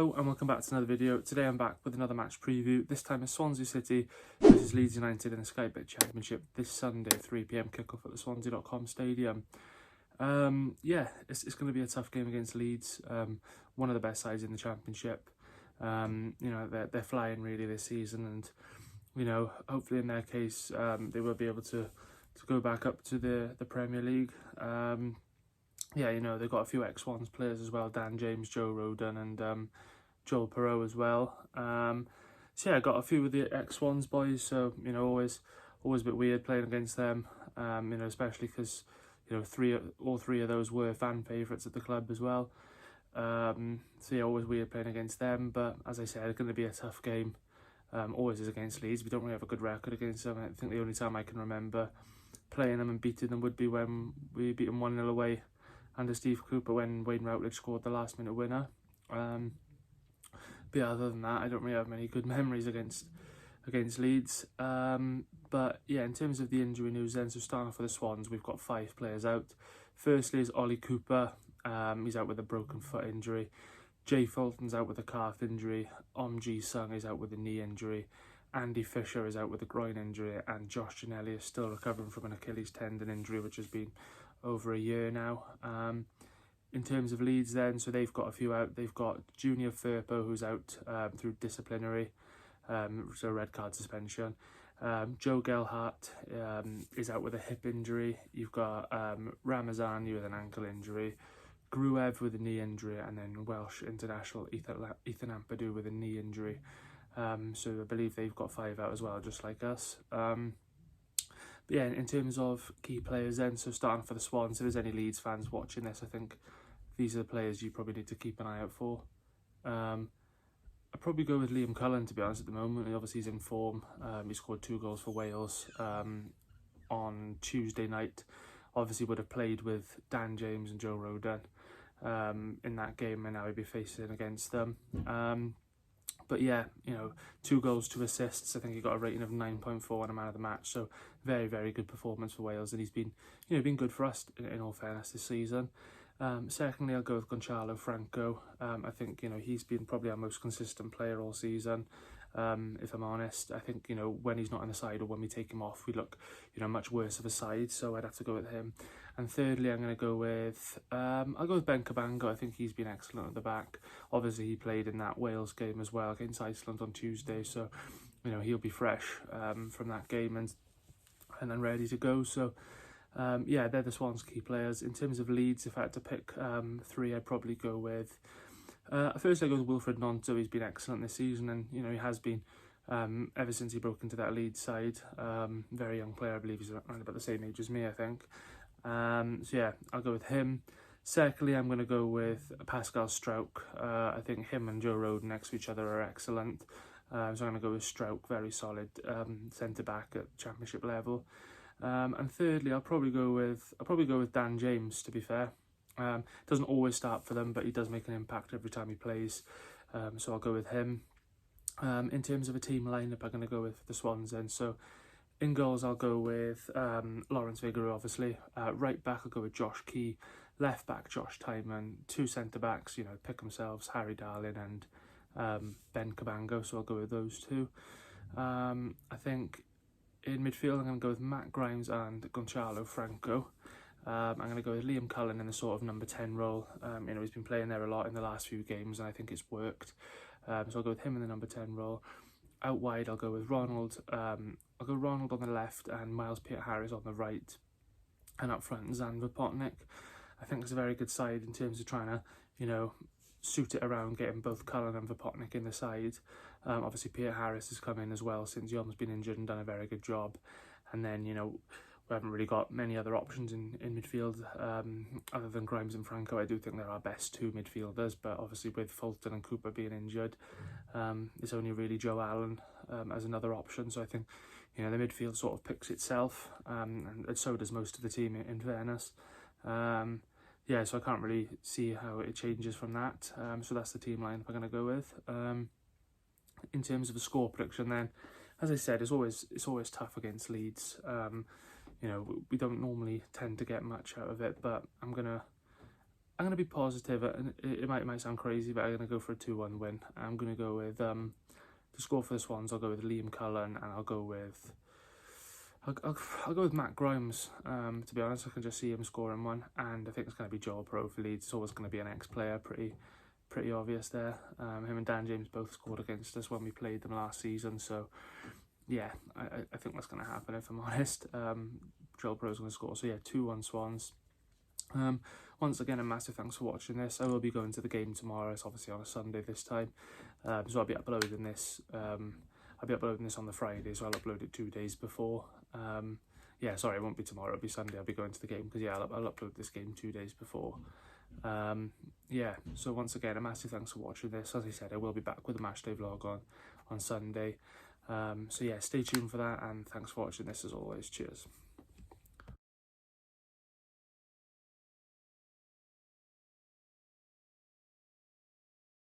Hello and welcome back to another video. Today I'm back with another match preview. This time it's Swansea City versus Leeds United in the Sky Bet Championship this Sunday, 3 PM kickoff at the Swansea.com stadium. Yeah, it's going to be a tough game against Leeds, one of the best sides in the Championship. You know, they're flying really this season, and you know, hopefully in their case they will be able to go back up to the Premier League. Yeah, you know, they've got a few ex-Swans players as well, Dan James, Joe Rodon and Joel Perreault as well. So yeah, I got a few of the ex-Swans boys, so, you know, always a bit weird playing against them, you know, especially because, you know, all three of those were fan favourites at the club as well. So yeah, always weird playing against them, but as I said, it's going to be a tough game. Always is against Leeds. We don't really have a good record against them. I think the only time I can remember playing them and beating them would be when we beat them 1-0 away under Steve Cooper when Wayne Routledge scored the last minute winner. But yeah, other than that, I don't really have many good memories against Leeds. But yeah, in terms of the injury news then, so starting off with the Swans, we've got 5 players out. Firstly is Ollie Cooper. He's out with a broken foot injury. Jay Fulton's out with a calf injury. Ji Sung is out with a knee injury. Andy Fisher is out with a groin injury, and Josh Ginnelly is still recovering from an Achilles tendon injury, which has been over a year now. In terms of Leeds then, so they've got a few out. They've got Junior Firpo, who's out through disciplinary, so red card suspension. Joe Gelhardt is out with a hip injury. You've got Ramazani with an ankle injury, Gruev with a knee injury, and then Welsh international Ethan Ampadu with a knee injury. So I believe they've got 5 out as well, just like us. But yeah, in terms of key players then, so starting for the Swans, if there's any Leeds fans watching this, I think these are the players you probably need to keep an eye out for. I'd probably go with Liam Cullen, to be honest, at the moment. Obviously he's in form. He scored 2 goals for Wales on Tuesday night. Obviously would have played with Dan James and Joe Rodon in that game, and now he'd be facing against them. But yeah, you know, 2 goals, 2 assists. I think he got a rating of 9.4 and a man of the match. So very, very good performance for Wales, and he's been, you know, been good for us in all fairness this season. Secondly, I'll go with Gonçalo Franco. I think, you know, he's been probably our most consistent player all season. If I'm honest, I think, you know, when he's not on the side or when we take him off, we look, you know, much worse of a side. So I'd have to go with him. And thirdly, I'm going to go with, I'll go with Ben Cabango. I think he's been excellent at the back. Obviously, he played in that Wales game as well against Iceland on Tuesday. So, you know, he'll be fresh from that game and then ready to go. So, yeah, they're the Swans' key players. In terms of Leeds, if I had to pick 3, I'd probably go with, first I go with Wilfred Gnonto. He's been excellent this season, and, you know, he has been ever since he broke into that Leeds side. Very young player, I believe he's around about the same age as me, I think. So yeah, I'll go with him. Secondly, I'm going to go with Pascal Struijk. I think him and Joe Rodon next to each other are excellent. So I'm going to go with Struijk, very solid centre-back at Championship level. And thirdly, I'll probably go with Dan James, to be fair. Doesn't always start for them, but he does make an impact every time he plays. So I'll go with him. In terms of a team lineup, I'm going to go with the Swans then. So in goals, I'll go with Lawrence Vigouroux, obviously. Right back, I'll go with Josh Key. Left back, Josh Tymon. 2 centre backs, you know, pick themselves, Harry Darling and Ben Cabango. So I'll go with those 2. I think in midfield, I'm going to go with Matt Grimes and Gonçalo Franco. I'm going to go with Liam Cullen in the sort of number 10 role. You know, he's been playing there a lot in the last few games, and I think it's worked. So I'll go with him in the number 10 role. Out wide, I'll go with Ronald. I'll go Ronald on the left and Miles Peter-Harris on the right. And up front, Zan Vopotnik. I think it's a very good side in terms of trying to, you know, suit it around getting both Cullen and Vopotnik in the side. Obviously, Peter-Harris has come in as well since Yom's been injured and done a very good job. And then, you know, we haven't really got many other options in midfield other than Grimes and Franco. I do think they're our best 2 midfielders, but obviously with Fulton and Cooper being injured, it's only really Joe Allen as another option. So I think, you know, the midfield sort of picks itself, and so does most of the team in fairness. Yeah, so I can't really see how it changes from that. So that's the team line I'm going to go with. In terms of the score prediction then, as I said, it's always tough against Leeds. You, know, we don't normally tend to get much out of it, but I'm gonna I'm going to be positive, and it might sound crazy, but I'm going to go for a 2-1 win. I'm going to go with, to score for the Swans, I'll go with Liam Cullen, and I'll go with Matt Grimes. To be honest, I can just see him scoring one, and I think it's going to be Joel Pro for Leeds. It's always going to be an ex-player, pretty obvious there. Him and Dan James both scored against us when we played them last season, so yeah, I think that's going to happen, if I'm honest. Joel Pro's going to score, so yeah, 2-1 Swans. Once again, a massive thanks for watching this. I will be going to the game tomorrow. It's obviously on a Sunday this time, so I'll be uploading this. I'll be uploading this on the Friday, so I'll upload it 2 days before. Yeah, sorry, it won't be tomorrow. It'll be Sunday. I'll be going to the game because yeah, I'll upload this game 2 days before. Yeah. So once again, a massive thanks for watching this. As I said, I will be back with a matchday vlog on Sunday. So yeah, stay tuned for that, and thanks for watching this as always. Cheers.